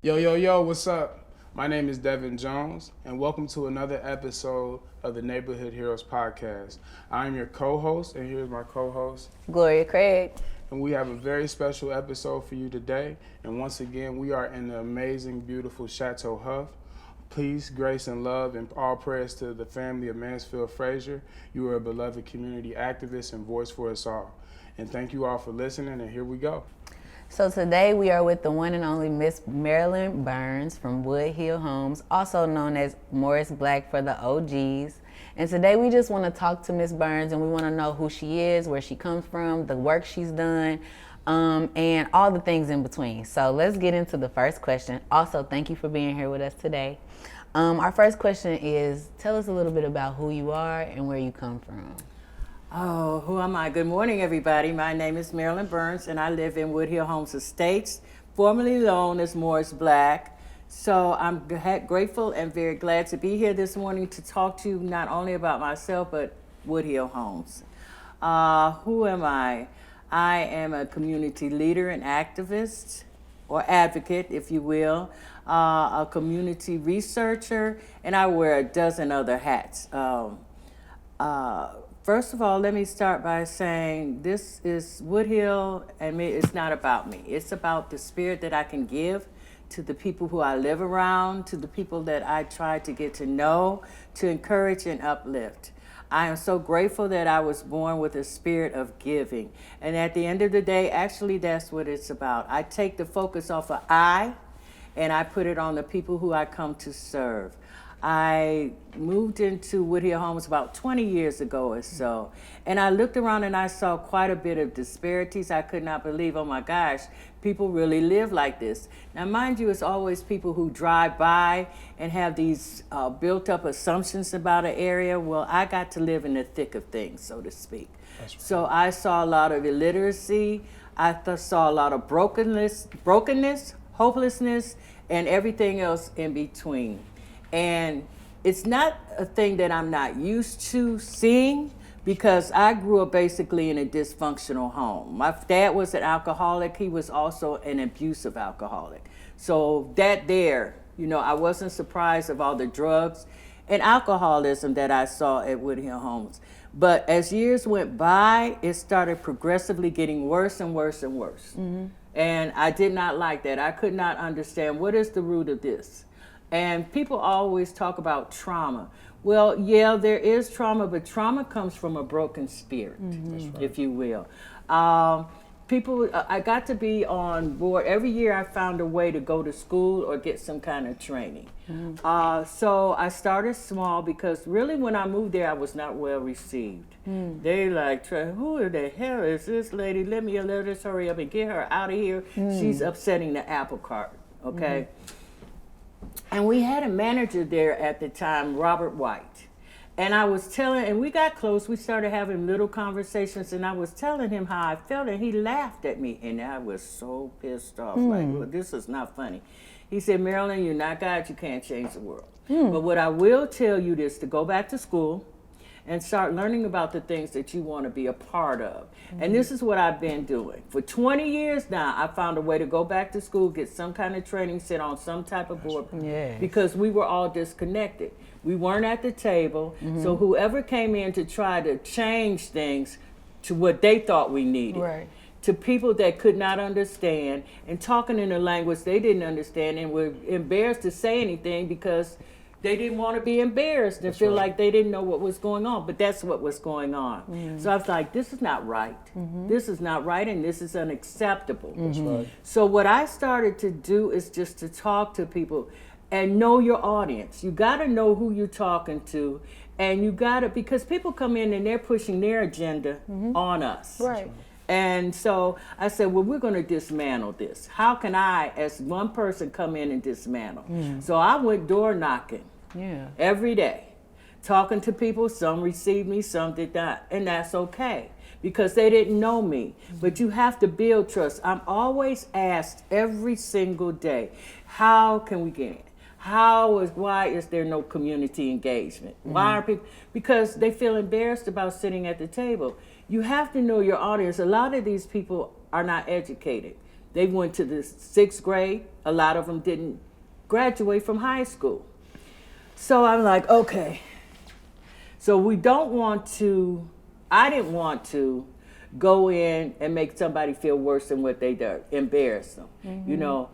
Yo, what's up? My name is Devin Jones, and welcome to another episode of the Neighborhood Heroes podcast. I'm your co-host, and here's my co-host, Gloria Craig. and we have a very special episode for you today. And once again, we are in the amazing, beautiful Chateau Huff. Peace, grace, and love, and all prayers to the family of Mansfield Frazier. You are a beloved community activist and voice for us all. And thank you all for listening, and here we go. So today we are with the one and only Ms Marilyn Burns from Woodhill Homes, also known as Morris Black for the OGs. And today we just want to talk to Ms Burns, and we want to know who she is, where she comes from, the work she's done, and all the things in between. So let's get into the first question. Also, thank you for being here with us today. Our first question is, tell us a little bit about who you are and where you come from. Oh, who am I? Good morning, everybody. My name is Marilyn Burns, and I live in Woodhill Homes Estates, formerly known as Morris Black. So I'm grateful and very glad to be here this morning to talk to you not only about myself, but Woodhill Homes. Who am I? I am a community leader and activist, or advocate, if you will, a community researcher, and I wear a dozen other hats. First of all, let me start by saying this is Woodhill, and it's not about me. It's about the spirit that I can give to the people who I live around, to the people that I try to get to know, to encourage and uplift. I am so grateful that I was born with a spirit of giving. And at the end of the day, actually, that's what it's about. I take the focus off of I, and I put it on the people who I come to serve. I moved into Woodhill Homes about 20 years ago or so, and I looked around and I saw quite a bit of disparities. I could not believe, oh my gosh, people really live like this. Now, mind you, it's always people who drive by and have these built up assumptions about an area. Well, I got to live in the thick of things, so to speak. Right. So I saw a lot of illiteracy. I saw a lot of brokenness, hopelessness, and everything else in between. And it's not a thing that I'm not used to seeing, because I grew up basically in a dysfunctional home. My dad was an alcoholic. He was also an abusive alcoholic. So I wasn't surprised of all the drugs and alcoholism that I saw at Woodhill Homes. But as years went by, it started progressively getting worse and worse and worse. Mm-hmm. And I did not like that. I could not understand, what is the root of this? And people always talk about trauma. Well, yeah, there is trauma, but trauma comes from a broken spirit, mm-hmm. if you will. I got to be on board. Every year I found a way to go to school or get some kind of training. Mm-hmm. So I started small, because really when I moved there, I was not well received. Mm. They like, who the hell is this lady? Let us hurry up and get her out of here. Mm. She's upsetting the apple cart, okay? Mm-hmm. And we had a manager there at the time, Robert White. And I was and we got close. We started having little conversations, and I was telling him how I felt, and he laughed at me. And I was so pissed off, like, well, this is not funny. He said, Marilyn, you're not God, you can't change the world. But what I will tell you is to go back to school and start learning about the things that you want to be a part of. Mm-hmm. And this is what I've been doing. For 20 years now, I found a way to go back to school, get some kind of training, sit on some type of board, because we were all disconnected. We weren't at the table, so whoever came in to try to change things to what they thought we needed, right, to people that could not understand, and talking in a language they didn't understand, and were embarrassed to say anything because they didn't want to be embarrassed and feel like they didn't know what was going on, but that's what was going on. Mm-hmm. So I was like, this is not right. Mm-hmm. This is not right, and this is unacceptable. That's right. So what I started to do is just to talk to people and know your audience. You got to know who you're talking to, and you got to, because people come in and they're pushing their agenda on us. Right. And so I said, well, we're going to dismantle this. How can I, as one person, come in and dismantle? So I went door knocking every day, talking to people. Some received me, some did not. And that's okay, because they didn't know me. But you have to build trust. I'm always asked every single day, how can we get in? Why is there no community engagement? Why are people? Because they feel embarrassed about sitting at the table. You have to know your audience. A lot of these people are not educated. They went to the 6th grade. A lot of them didn't graduate from high school. So I'm like, okay. So we don't want to, I didn't want to go in and make somebody feel worse than what they did, embarrass them, you know.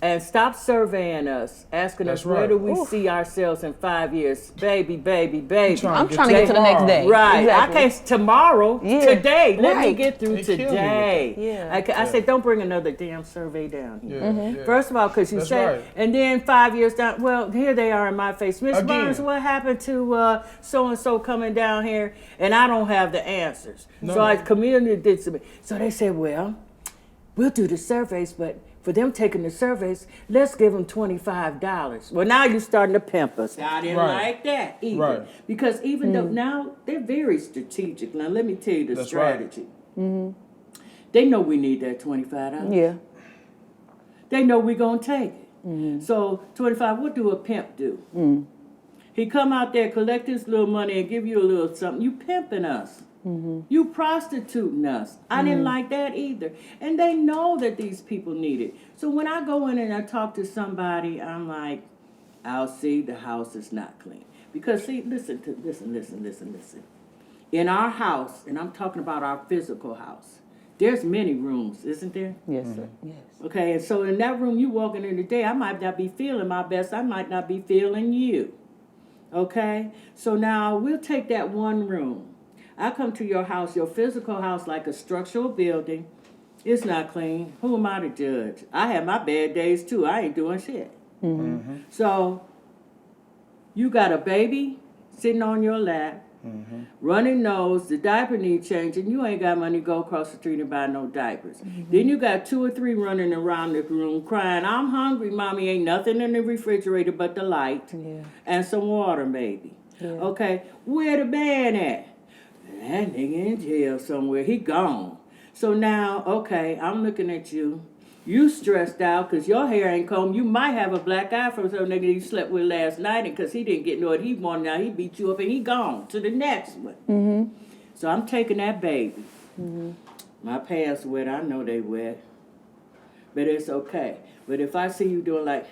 And stop surveying us, asking That's us where right. do we see ourselves in 5 years, baby, baby, baby. I'm trying to get to the next day. Right, Exactly. I can't tomorrow, today. Let me Right. get through It killed me with today. Yeah. I said, don't bring another damn survey down here. Yeah. First of all, because you That's say, right. and then 5 years down, well, here they are in my face. Ms. Again. Burns, what happened to so-and-so coming down here? And I don't have the answers. So I community did some. So they said, well, we'll do the surveys, but for them taking the surveys, let's give them $25. Well, now you're starting to pimp us. I didn't like that either. Right. Because even though now they're very strategic. Now, let me tell you the That's right. strategy. They know we need that $25. Yeah. They know we're going to take it. So 25, what do a pimp do? He come out there, collect his little money and give you a little something. You pimping us. You prostituting us. I didn't like that either. And they know that these people need it. So when I go in and I talk to somebody, I'm like, I'll see the house is not clean. Because see, listen. In our house, and I'm talking about our physical house, there's many rooms, isn't there? Yes, sir. Yes. Okay, and so in that room you walking in today, I might not be feeling my best. I might not be feeling you. Okay? So now we'll take that one room. I come to your house, your physical house, like a structural building. It's not clean. Who am I to judge? I have my bad days too. I ain't doing shit. So you got a baby sitting on your lap, running nose, the diaper need changing. You ain't got money to go across the street and buy no diapers. Then you got 2 or 3 running around the room crying, I'm hungry, mommy. Ain't nothing in the refrigerator but the light and some water, maybe. Okay, where the man at? That nigga in jail somewhere. He gone. So now, okay, I'm looking at you. You stressed out because your hair ain't combed. You might have a black eye from some nigga you slept with last night, and because he didn't get what he wanted, now he beat you up and he gone to the next one. So I'm taking that baby. My pants wet. I know they wet. But it's okay. But if I see you doing like,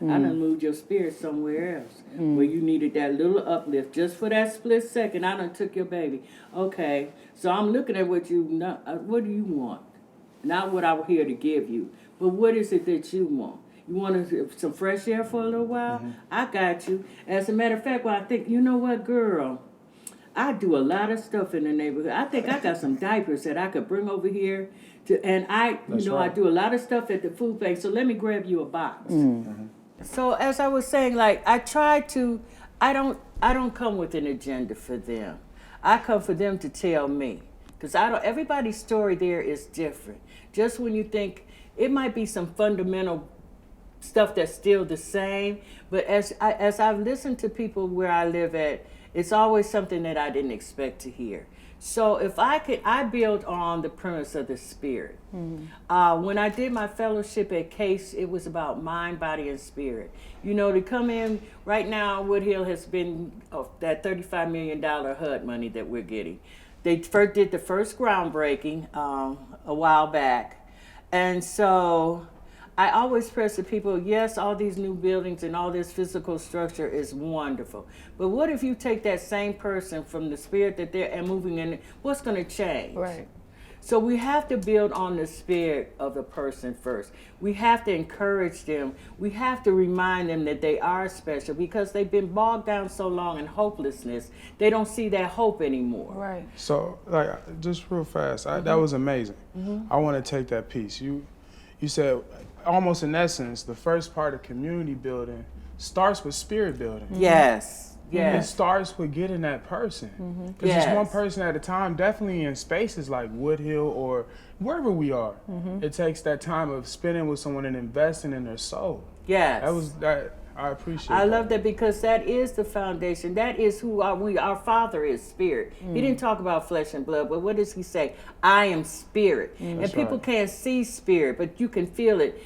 I done moved your spirit somewhere else where you needed that little uplift just for that split second. I done took your baby. Okay, so I'm looking at what do you want? Not what I'm here to give you, but what is it that you want? You want some fresh air for a little while? I got you. As a matter of fact, well, I think, you know what, girl? I do a lot of stuff in the neighborhood. I think I got some diapers that I could bring over here. I do a lot of stuff at the food bank, so let me grab you a box. So as I was saying, like I don't come with an agenda for them. I come for them to tell me. Because everybody's story there is different. Just when you think it might be some fundamental stuff that's still the same, but as I've listened to people where I live at, it's always something that I didn't expect to hear. So if I build on the premise of the spirit. When I did my fellowship at Case, it was about mind, body, and spirit. You know, to come in, right now, Woodhill has been that $35 million HUD money that we're getting. They did the first groundbreaking a while back. And so I always press to people, yes, all these new buildings and all this physical structure is wonderful. But what if you take that same person from the spirit that they're and moving in, what's going to change? Right. So we have to build on the spirit of the person first. We have to encourage them. We have to remind them that they are special because they've been bogged down so long in hopelessness. They don't see that hope anymore. Right. So, like, just real fast, that was amazing. I want to take that piece. You said, almost in essence, the first part of community building starts with spirit building. Yes. It Yes. starts with getting that person. Because it's one person at a time, definitely in spaces like Woodhill or wherever we are. It takes that time of spending with someone and investing in their soul. Yes. I appreciate I love that because that is the foundation. That is who our Father is, spirit. He didn't talk about flesh and blood, but what does he say? I am spirit. And people can't see spirit, but you can feel it.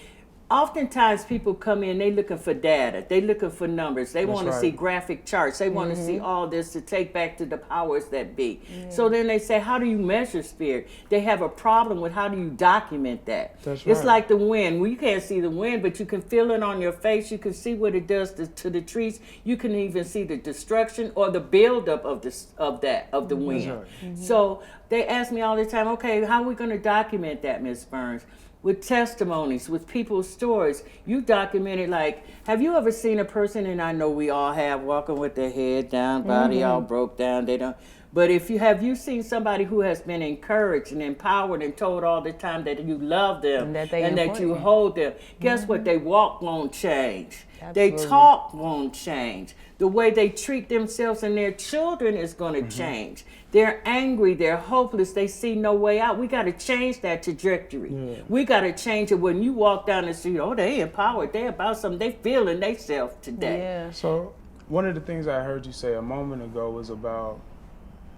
oftentimes people come in, they looking for data, they looking for numbers, they want to see graphic charts, they want to see all this to take back to the powers that be. So then they say, how do you measure spirit? They have a problem with how do you document that. It's like the wind. Well, you can't see the wind, but you can feel it on your face, you can see what it does to the trees, you can even see the destruction or the buildup of the wind. So they ask me all the time, okay, how are we going to document that, Ms. Burns? With testimonies, with people's stories. You documented, like, have you ever seen a person, and I know we all have, walking with their head down, body all broke down, they don't, but have you seen somebody who has been encouraged and empowered and told all the time that you love them and that you hold them? Guess what? They walk won't change. Absolutely. They talk won't change. The way they treat themselves and their children is going to change. They're angry, they're hopeless, they see no way out. We got to change that trajectory. We got to change it. When you walk down the street, oh, they empowered, they about something, they feeling themselves today. So one of the things I heard you say a moment ago was about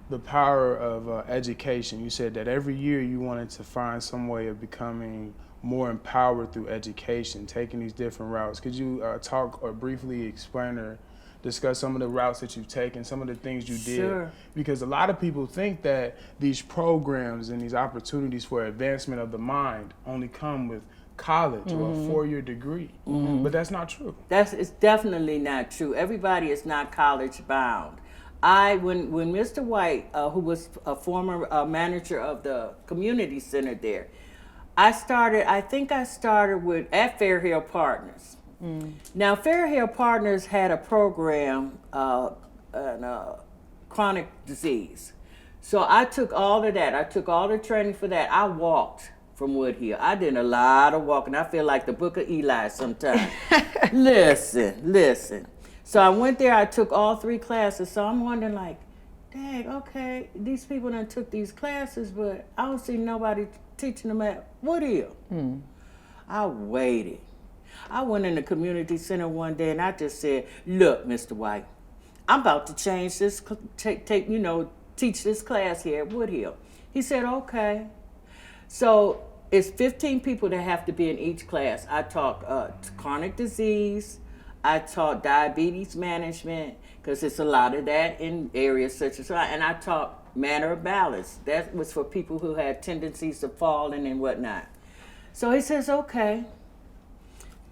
the power of education. You said that every year you wanted to find some way of becoming more empowered through education, taking these different routes. Could you talk or briefly explain or discuss some of the routes that you've taken, some of the things you did? Because a lot of people think that these programs and these opportunities for advancement of the mind only come with college or a 4-year degree, but that's not true. It's definitely not true. Everybody is not college bound. When Mr. White, who was a former manager of the community center there, I think I started at Fair Hill Partners. Now, Fair Hill Partners had a program on chronic disease. So I took all of that. I took all the training for that. I walked from Woodhill. I did a lot of walking. I feel like the Book of Eli sometimes. Listen. So I went there. I took all 3 classes. So I'm wondering, like, dang, okay, these people done took these classes, but I don't see nobody teaching them at Woodhill. I waited. I went in the community center one day and I just said, look, Mr. White, I'm about to change this, teach this class here at Woodhill. He said, okay. So it's 15 people that have to be in each class. I taught chronic disease, I taught diabetes management, because it's a lot of that in areas such as, and I taught manner of balance. That was for people who had tendencies to falling and whatnot. So he says, okay.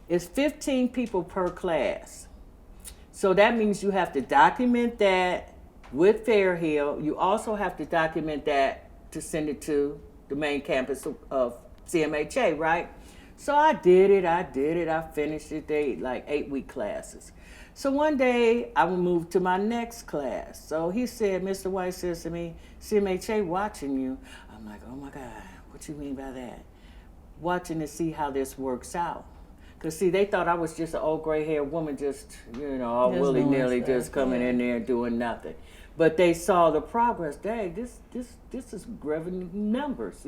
It's 15 people per class. So that means you have to document that with Fair Hill. You also have to document that to send it to the main campus of CMHA, right? So I did it. I finished it. They like 8-week classes. So one day I moved to my next class. So he said, Mr. White says to me, CMHA watching you. I'm like, oh my God, what you mean by that? Watching to see how this works out. Because, see, they thought I was just an old gray-haired woman just, all willy-nilly just coming in there and doing nothing. But they saw the progress. Dang, this is revenue numbers,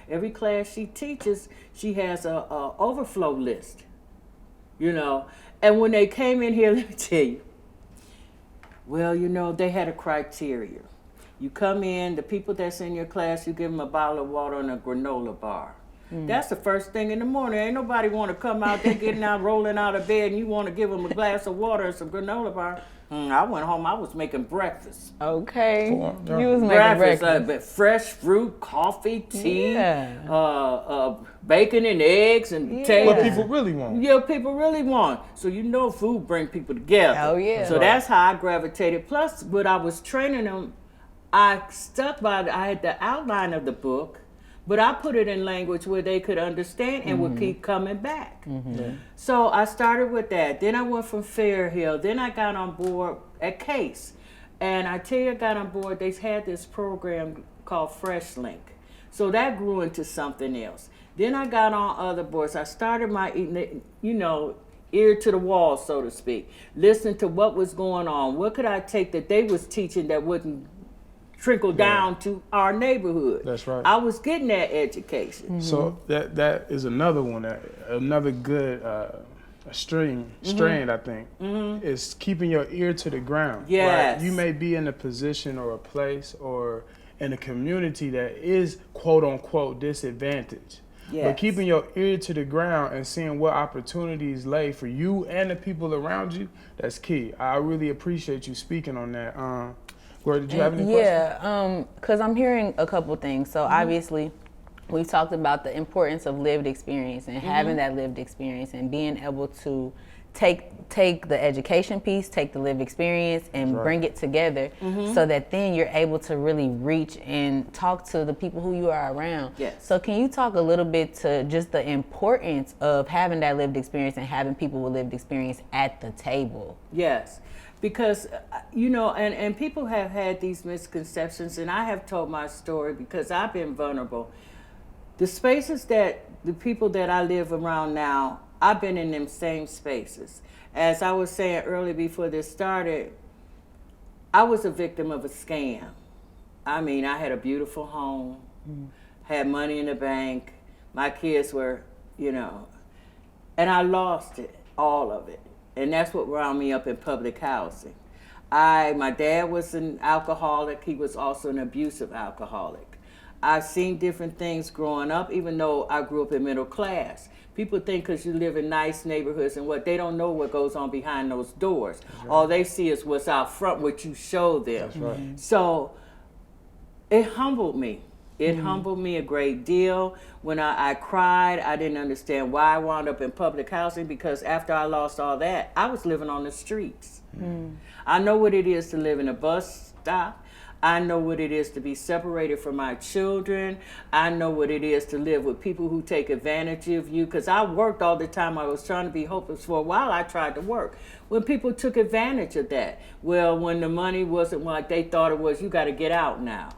Every class she teaches, she has a overflow list, And when they came in here, let me tell you, well, they had a criteria. You come in, the people that's in your class, you give them a bottle of water and a granola bar. That's the first thing in the morning. Ain't nobody want to come out there getting out, rolling out of bed, and you want to give them a glass of water and some granola bar. I went home. I was making breakfast. Okay. You was making breakfast. Fresh fruit, coffee, tea, bacon and eggs and potatoes. What people really want. Yeah, people really want. So food bring people together. Oh, yeah. So that's how I gravitated. Plus, when I was training them, I stuck by I had the outline of the book, but I put it in language where they could understand and would keep coming back. So I started with that. Then I went from Fair Hill. Then I got on board at Case. And I tell you, I got on board, they had this program called Fresh Link. So that grew into something else. Then I got on other boards. I started my, ear to the wall, so to speak. Listening to what was going on. What could I take that they was teaching that wouldn't trickle down to our neighborhood? That's right. I was getting that education. So that is another one, another good strand, I think, is keeping your ear to the ground. Yes. Right? You may be in a position or a place or in a community that is quote unquote disadvantaged, But Yes. keeping your ear to the ground and seeing what opportunities lay for you and the people around you, that's key. I really appreciate you speaking on that. Gloria, did you have any questions? Yeah, because I'm hearing a couple things. So obviously, we've talked about the importance of lived experience and having that lived experience and being able to take the education piece, take the lived experience, and bring it together so that then you're able to really reach and talk to the people who you are around. Yes. So can you talk a little bit to just the importance of having that lived experience and having people with lived experience at the table? Yes, because and people have had these misconceptions, and I have told my story because I've been vulnerable. The spaces that the people that I live around now, I've been in them same spaces. As I was saying earlier before this started, I was a victim of a scam. I mean, I had a beautiful home, had money in the bank, my kids were, and I lost it, all of it. And that's what wound me up in public housing. My dad was an alcoholic. He was also an abusive alcoholic. I've seen different things growing up, even though I grew up in middle class. People think because you live in nice neighborhoods and they don't know what goes on behind those doors. Right. All they see is what's out front, what you show them. That's right. So it humbled me. It humbled me a great deal. When I cried, I didn't understand why I wound up in public housing, because after I lost all that, I was living on the streets. I know what it is to live in a bus stop. I know what it is to be separated from my children. I know what it is to live with people who take advantage of you, because I worked all the time. I was trying to be hopeless for a while. I tried to work. When people took advantage of that, well, when the money wasn't like they thought it was, you got to get out now.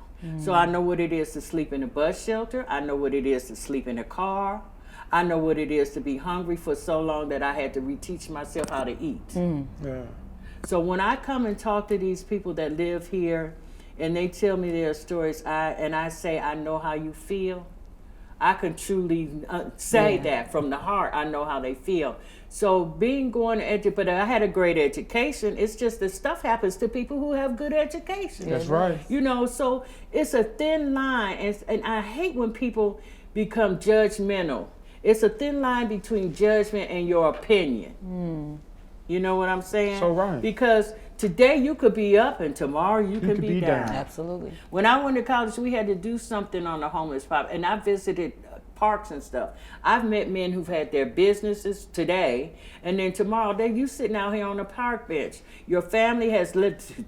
So I know what it is to sleep in a bus shelter. I know what it is to sleep in a car. I know what it is to be hungry for so long that I had to reteach myself how to eat. Yeah. So when I come and talk to these people that live here and they tell me their stories, I say, I know how you feel. I can truly say that from the heart. I know how they feel. So but I had a great education. It's just that stuff happens to people who have good education. That's right. So it's a thin line. And I hate when people become judgmental. It's a thin line between judgment and your opinion. You know what I'm saying? So right. Because today you could be up and tomorrow you could be down. Absolutely. When I went to college, we had to do something on the homeless problem, and I visited parks and stuff. I've met men who've had their businesses today, and then tomorrow you sitting out here on a park bench. Your family has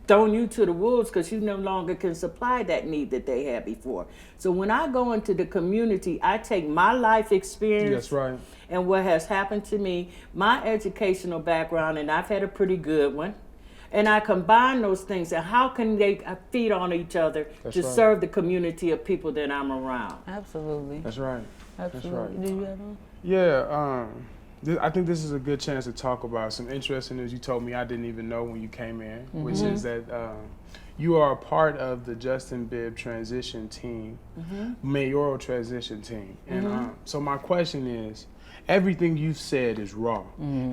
thrown you to the wolves because you no longer can supply that need that they had before. So when I go into the community, I take my life experience. That's right. And what has happened to me, my educational background, and I've had a pretty good one, and I combine those things, and how can they feed on each other to serve the community of people that I'm around? Absolutely. That's right. Absolutely. That's right. Do you have one? Yeah, I think this is a good chance to talk about some interesting news you told me I didn't even know when you came in, which is that you are a part of the Justin Bibb transition team, mayoral transition team. And so my question is, everything you've said is raw.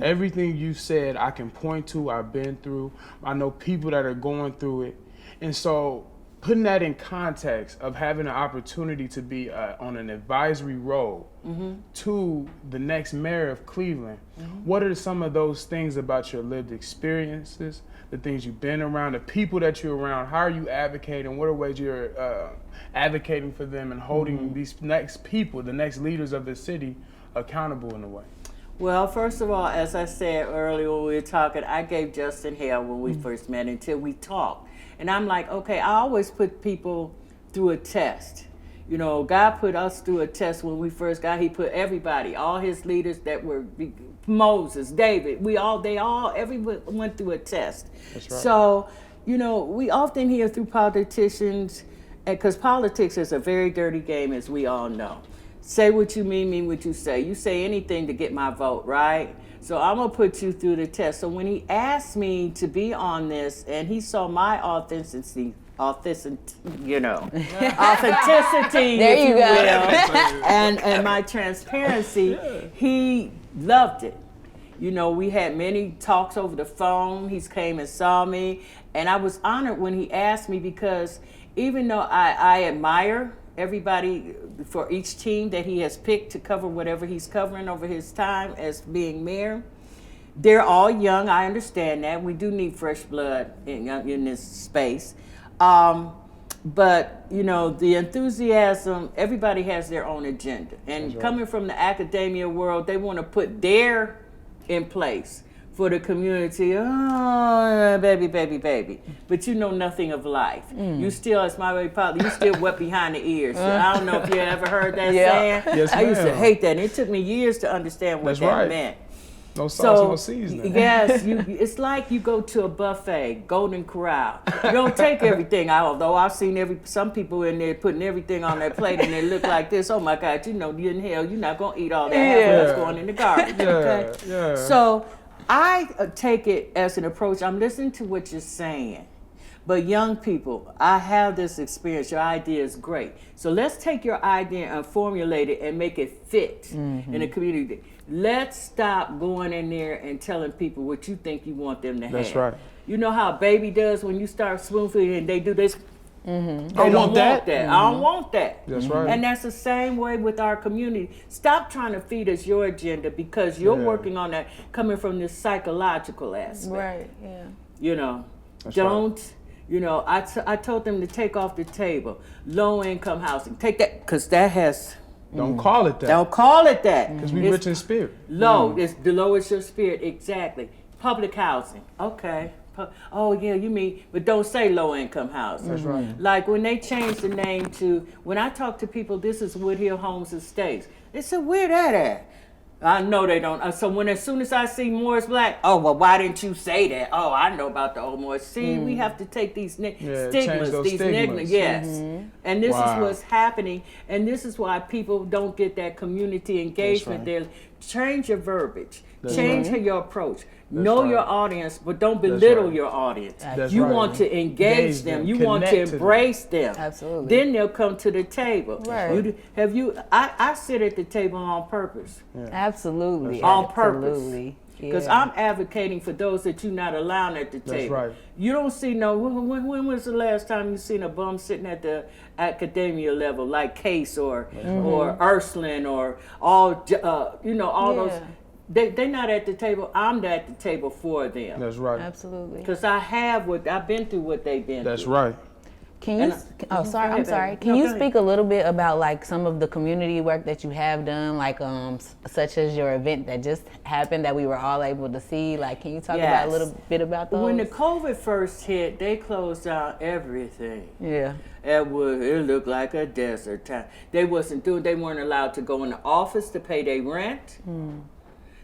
Everything you've said I can point to, I've been through. I know people that are going through it. And so putting that in context of having an opportunity to be on an advisory role to the next mayor of Cleveland, what are some of those things about your lived experiences, the things you've been around, the people that you're around? How are you advocating? What are ways you're advocating for them and holding these next people, the next leaders of the city, accountable in a way? Well, first of all, as I said earlier when we were talking, I gave Justin hell when we first met until we talked. And I'm like, okay, I always put people through a test. You know, God put us through a test when we first got. He put everybody, all his leaders that were Moses, David, everyone went through a test. That's right. So, we often hear through politicians, because politics is a very dirty game, as we all know. Say what you mean what you say. You say anything to get my vote, right? So I'm going to put you through the test. So when he asked me to be on this, and he saw my authenticity, authenticity, There if you you go. will, and my transparency, he loved it. We had many talks over the phone. He came and saw me, and I was honored when he asked me, because even though I admire everybody for each team that he has picked to cover whatever he's covering over his time as being mayor. They're all young, I understand that. We do need fresh blood in this space. But, you know, the enthusiasm, everybody has their own agenda. And coming from the academia world, they want to put their in place for the community. Oh, baby. But you know nothing of life. You still, as my way probably, you still wet behind the ears. I don't know if you ever heard that saying. Yes, I used to ma'am. hate that. And it took me years to understand what that meant. No sauce, no seasoning. Yes, it's like you go to a buffet, Golden Corral. You don't take everything out, although I've seen some people in there putting everything on their plate and they look like this. Oh my God, you know, in hell, you're not going to eat all that. That's going in the garbage, okay? So I take it as an approach. I'm listening to what you're saying. But young people, I have this experience. Your idea is great. So let's take your idea and formulate it and make it fit in the community. Let's stop going in there and telling people what you think you want them to have. That's right. You know how a baby does when you start spoon feeding and they do this? I don't want that. I don't want that. That's right. And that's the same way with our community. Stop trying to feed us your agenda because you're working on that coming from this psychological aspect. Right, yeah. You know, That's don't, right. you know, I told them to take off the table low income housing. Take that, because that has. Don't call it that. Don't call it that. Because we rich in spirit. Low, it's the lowest your spirit, exactly. Public housing, okay. Oh yeah, you mean, but don't say low income housing. That's right. Like when they changed the name to, when I talk to people, this is Woodhill Homes Estates. They said, where that at? I know they don't. So as soon as I see Morris Black, oh, well, why didn't you say that? Oh, I know about the old Morris. See, we have to take these stigmas, these stigmas. Yes. And this is what's happening. And this is why people don't get that community engagement there. Change your verbiage. Change your approach. Know your audience, but don't belittle your audience. You want to engage them. You want to embrace them. Absolutely. Then they'll come to the table. Right. I sit at the table on purpose. Absolutely. On purpose. Absolutely. Because Yeah. I'm advocating for those that you're not allowing at the table. right. You don't see when was the last time you seen a bum sitting at the academia level like Case or Urslan or all those. They're not at the table. I'm at the table for them. That's right. Absolutely. Because I've been through what they've been through. That's right. Can you? I'm sorry. Can you speak a little bit about like some of the community work that you have done, like such as your event that just happened that we were all able to see? Like, can you talk about a little bit about those? When the COVID first hit, they closed down everything. Yeah. It looked like a desert town. They weren't allowed to go in the office to pay their rent.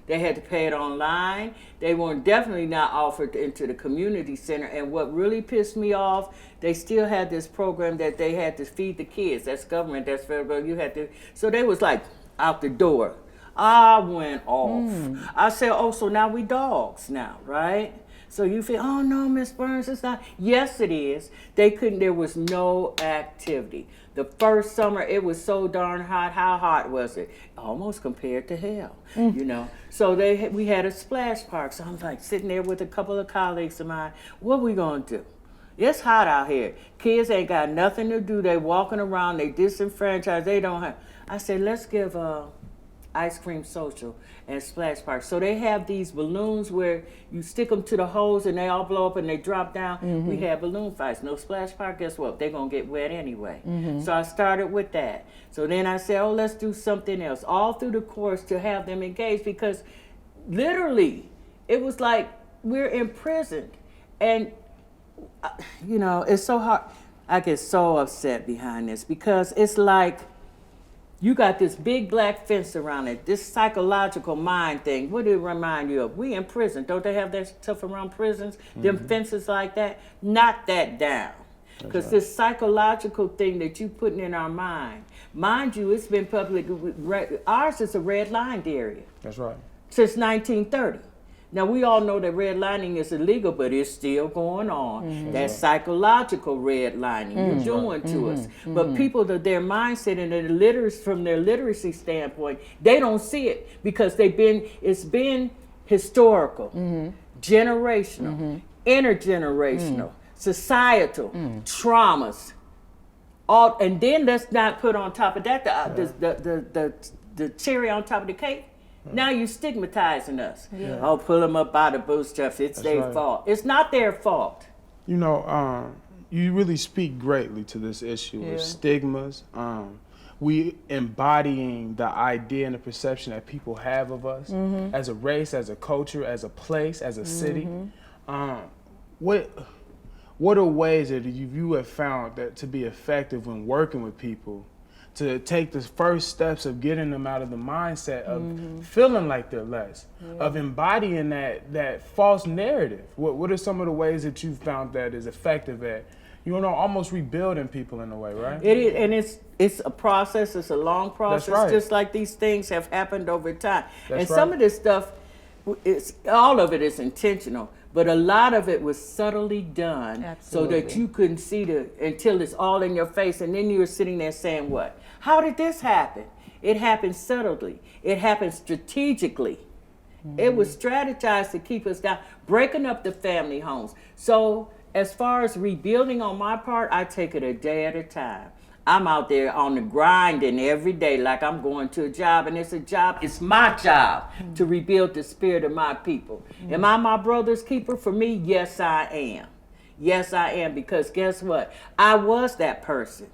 They had to pay it online. They were definitely not offered into the community center. And what really pissed me off, they still had this program that they had to feed the kids. That's government, that's federal. You had to. So they was like out the door. I went off. I said, oh, so now we dogs now, right? So you feel, oh no, Ms. Burns, it's not. Yes, it is. There was no activity. The first summer, it was so darn hot. How hot was it? Almost compared to hell, you know. So we had a splash park. So I'm like sitting there with a couple of colleagues of mine. What we gonna do? It's hot out here. Kids ain't got nothing to do. They walking around. They disenfranchised. They don't have. I said, let's give ice cream social and splash park. So they have these balloons where you stick them to the hose and they all blow up and they drop down. We have balloon fights. No splash park, guess what? They're going to get wet anyway. So I started with that. So then I said, oh, let's do something else. All through the course to have them engaged because literally it was like we're imprisoned. And, you know, it's so hard. I get so upset behind this because it's like, you got this big black fence around it, this psychological mind thing. What did it remind you of? We in prison. Don't they have that stuff around prisons? Them fences like that? Knock that down. Because this psychological thing that you putting in our mind, mind you, it's been public. Ours is a red-lined area. That's right. Since 1930. Now, we all know that redlining is illegal, but it's still going on. That psychological redlining you're doing to us. But people, their mindset and from their literacy standpoint, they don't see it because it's been historical, generational, intergenerational, societal traumas All, and then let's not put on top of that the cherry on top of the cake. Now you're stigmatizing us. Yeah. Oh, pull them up by the bootstraps. It's their right. fault. It's not their fault. You know, you really speak greatly to this issue Yeah. of stigmas. We embodying the idea and the perception that people have of us as a race, as a culture, as a place, as a city. What are ways that you have found that to be effective when working with people to take the first steps of getting them out of the mindset of feeling like they're less, of embodying that false narrative? What are some of the ways that you've found that is effective at, almost rebuilding people in a way, right? It is, and it's a process. It's a long process. That's right. Just like these things have happened over time. That's and some right. of this stuff, all of it is intentional, but a lot of it was subtly done so that Absolutely. you couldn't see until it's all in your face, and then you're sitting there saying, "What? How did this happen?" It happened subtly. It happened strategically. It was strategized to keep us down, breaking up the family homes. So as far as rebuilding on my part, I take it a day at a time. I'm out there on the grinding every day like I'm going to a job, and it's a job. It's my job to rebuild the spirit of my people. Am I my brother's keeper? For me, yes, I am. Yes, I am, because guess what? I was that person,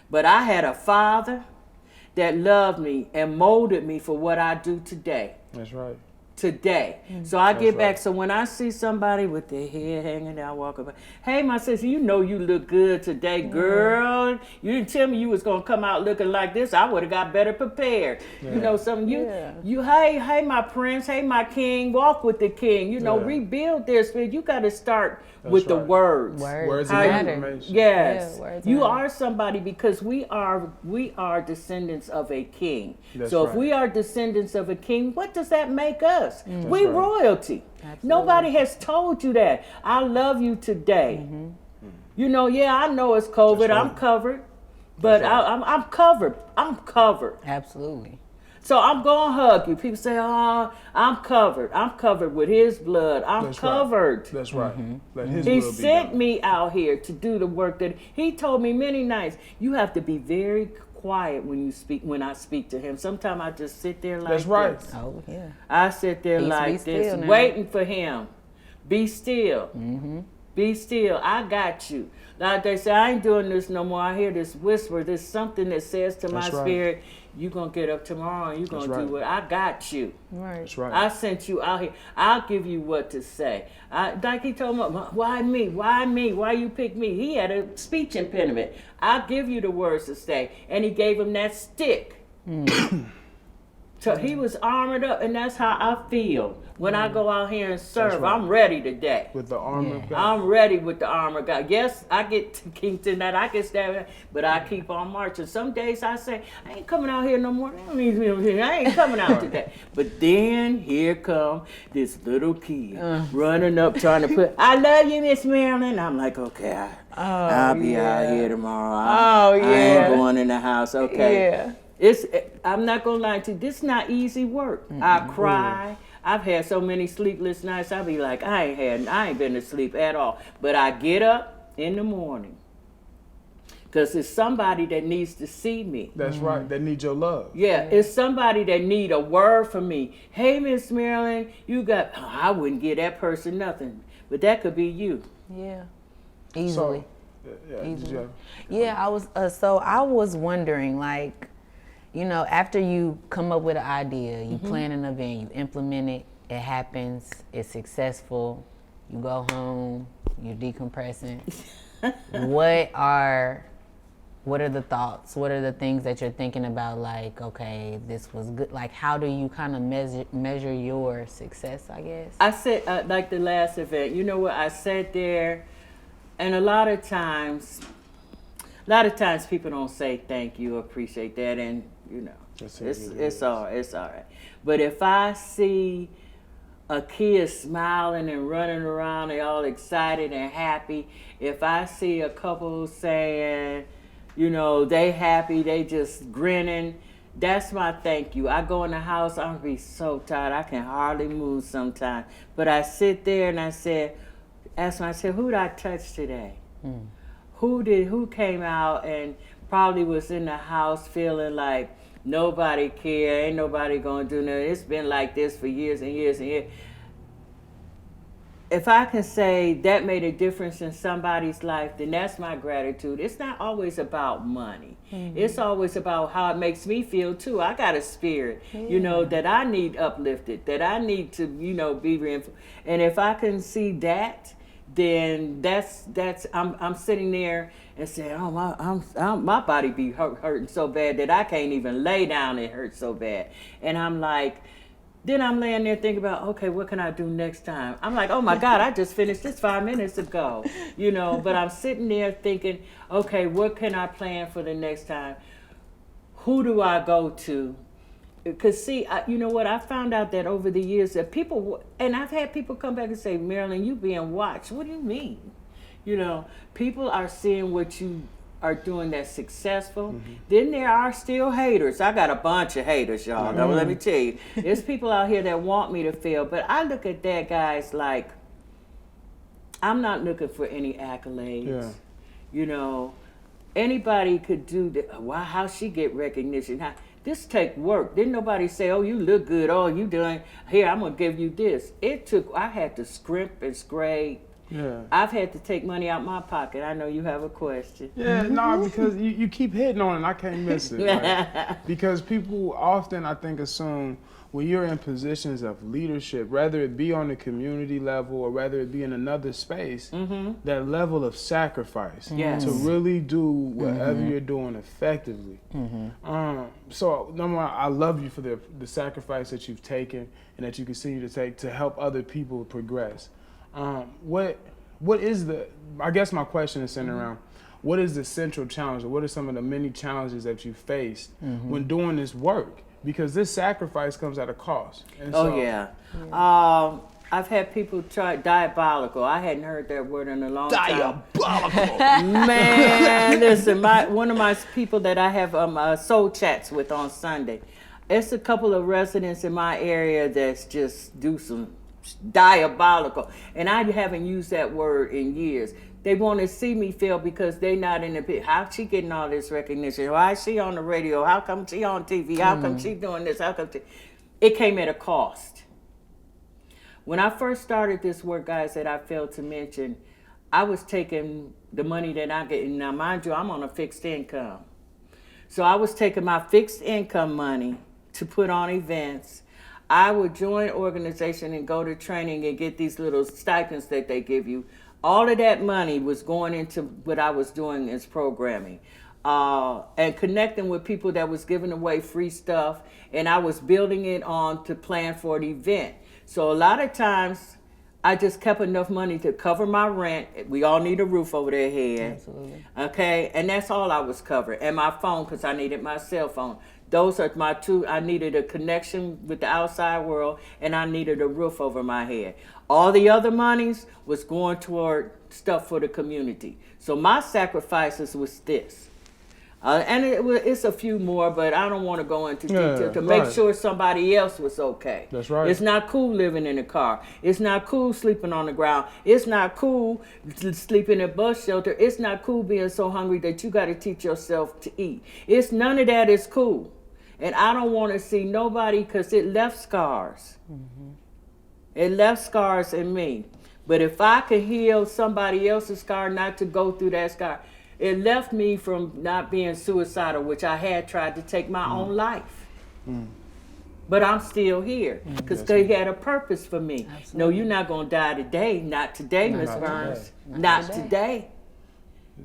but I had a father that loved me and molded me for what I do today. That's right. So I get back. right. So when I see somebody with their head hanging down, walking by, hey, my sister, you look good today, girl. You didn't tell me you was gonna come out looking like this. I would have got better prepared. Something. Hey, my prince, hey, my king, walk with the king. Rebuild their spirit. You got to start with the right. words. Words How of you- information. Yes, Yeah, words you matter. are somebody because we are descendants of a king. That's so if right. we are descendants of a king, what does that make us? We right. royalty. Absolutely. Nobody has told you that. I love you today. I know it's COVID. That's right. I'm covered, but That's right. I'm covered. I'm covered. Absolutely. So I'm gonna hug you. People say, "Oh, I'm covered. I'm covered with His blood. I'm That's right. covered." That's right. Let His He will be sent done. me out here to do the work that He told me many nights. You have to be very quiet when I speak to Him. Sometimes I just sit there like That's right. this. Oh, yeah. I sit there Peace, be like this, still now. waiting for Him. Be still. Be still. I got you. Like they say, I ain't doing this no more. I hear this whisper. There's something that says to my That's right. spirit, you going to get up tomorrow and you going to That's do right. what I got you. Right. That's right. I sent you out here. I'll give you what to say. Like he told me, why me? Why me? Why you pick me? He had a speech impediment. I'll give you the words to say. And he gave him that stick. So he was armored up, and that's how I feel when I go out here and serve. right. I'm ready today. With the armor of God. I'm ready with the armor of God. Yes, I get to keep to that. I can stand, but I keep on marching. Some days I say, I ain't coming out here no more. They don't need me over here. I ain't coming out today. But then here come this little kid running up trying to put, I love you, Ms Marilyn. I'm like, okay, I'll be out here tomorrow. I ain't going in the house. Okay. Yeah. I'm not gonna lie to you, this is not easy work. I cry. I've had so many sleepless nights. I be like, I ain't been to sleep at all. But I get up in the morning because it's somebody that needs to see me. That's right. They need your love. Yeah, it's somebody that need a word from me. Hey, Ms Marilyn, I wouldn't give that person nothing, but that could be you. Yeah. Easily. Yeah. Did you have- Yeah, I was wondering, like, after you come up with an idea, you plan an event, you implement it, it happens, it's successful, you go home, you're decompressing. What are the thoughts? What are the things that you're thinking about? Like, okay, this was good. Like, how do you kind of measure your success, I guess? I said, like the last event, you know what? I sat there, and a lot of times people don't say thank you, appreciate that, and it's all right. But if I see a kid smiling and running around and all excited and happy, if I see a couple saying, they happy, they just grinning, that's my thank you. I go in the house, I'm gonna be so tired, I can hardly move sometimes. But I sit there and ask myself, who did I touch today? Who came out and probably was in the house feeling like nobody care, ain't nobody gonna do nothing. It's been like this for years and years and years. If I can say that made a difference in somebody's life, then that's my gratitude. It's not always about money. It's always about how it makes me feel too. I got a spirit, that I need uplifted, that I need to, be reinforced. And if I can see that, then that's I'm sitting there and saying, oh, my body be hurting so bad that I can't even lay down. It hurts so bad. And I'm like, then I'm laying there thinking about, okay, what can I do next time? I'm like, oh my God, I just finished this 5 minutes ago, but I'm sitting there thinking, okay, what can I plan for the next time? Who do I go to? Because see, you know what, I found out that over the years that people, and I've had people come back and say, Marilyn, you being watched. What do you mean? People are seeing what you are doing that's successful. Then there are still haters. I got a bunch of haters, y'all. Now, let me tell you, there's people out here that want me to fail, but I look at that, guys, like I'm not looking for any accolades. Anybody could do that. Wow, how she get recognition? This take work. Didn't nobody say, oh, you look good. Oh, you doing, here, I'm going to give you this. I had to scrimp and scrape. Yeah. I've had to take money out my pocket. I know you have a question. Yeah, no, because you keep hitting on it and I can't miss it. Like, because people often, I think, assume when you're in positions of leadership, whether it be on the community level or whether it be in another space, that level of sacrifice to really do whatever you're doing effectively. So, number one, I love you for the sacrifice that you've taken and that you continue to take to help other people progress. What is I guess my question is centered around, what is the central challenge, or what are some of the many challenges that you faced when doing this work? Because this sacrifice comes at a cost. And I've had people try diabolical. I hadn't heard that word in a long time. Diabolical. Man, listen, one of my people that I have soul chats with on Sunday, it's a couple of residents in my area that's just do some diabolical, and I haven't used that word in years. They want to see me fail because they not in the pit. How's she getting all this recognition? Why is she on the radio? How come she on TV? How come she doing this? How come it came at a cost. When I first started this work, guys, that I failed to mention, I was taking the money that I get. Now, mind you, I'm on a fixed income. So I was taking my fixed income money to put on events. I would join organization and go to training and get these little stipends that they give you. All of that money was going into what I was doing as programming and connecting with people that was giving away free stuff, and I was building it on to plan for an event. So a lot of times I just kept enough money to cover my rent. We all need a roof over their head. Absolutely. Okay, and that's all I was covering. And my phone, because I needed my cell phone. Those are my two. I needed a connection with the outside world, and I needed a roof over my head. All the other monies was going toward stuff for the community. So my sacrifices was this. And it's a few more, but I don't want to go into detail to make sure somebody else was okay. That's right. It's not cool living in a car. It's not cool sleeping on the ground. It's not cool sleeping in a bus shelter. It's not cool being so hungry that you got to teach yourself to eat. None of that is cool. And I don't want to see nobody, because it left scars. It left scars in me. But if I could heal somebody else's scar, not to go through that scar, it left me from not being suicidal, which I had tried to take my own life. But I'm still here because they had a purpose for me. Absolutely. No, you're not going to die today. Not today, Ms. Burns. Not today.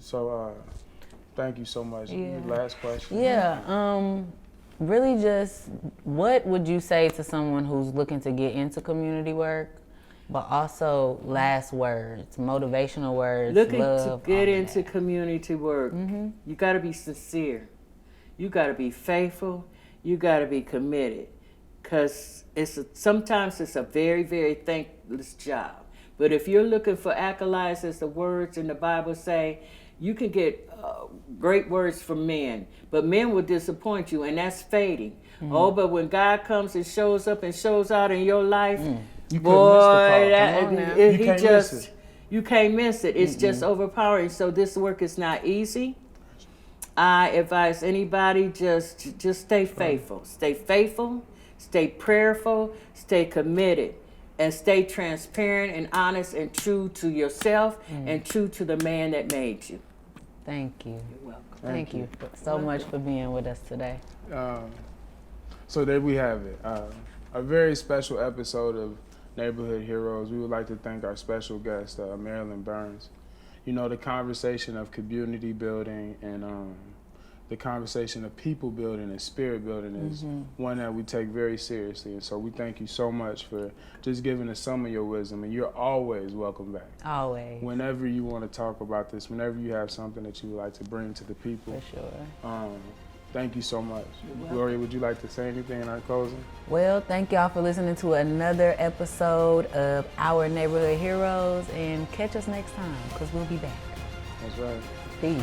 So thank you so much. Last question. Really just, what would you say to someone who's looking to get into community work, but also last words, motivational words, looking love, to get into community work? You got to be sincere. You got to be faithful. You got to be committed, because sometimes it's a very, very thankless job. But if you're looking for accolades, as the words in the Bible say, you can get great words from men, but men will disappoint you, and that's fading. Oh, but when God comes and shows up and shows out in your life, boy, you can't miss it. It's just overpowering. So this work is not easy. I advise anybody just stay faithful. Stay faithful, stay prayerful, stay committed, and stay transparent and honest and true to yourself and true to the man that made you. Thank you. You're welcome. Thank you so much for being with us today. So there we have it. A very special episode of Neighborhood Heroes. We would like to thank our special guest, Marilyn Burns. You know, the conversation of community building and the conversation of people building and spirit building is one that we take very seriously. And so we thank you so much for just giving us some of your wisdom. And you're always welcome back. Always. Whenever you want to talk about this, whenever you have something that you would like to bring to the people. For sure. Thank you so much. Gloria, would you like to say anything in our closing? Well, thank y'all for listening to another episode of Our Neighborhood Heroes, and catch us next time because we'll be back. That's right. Peace.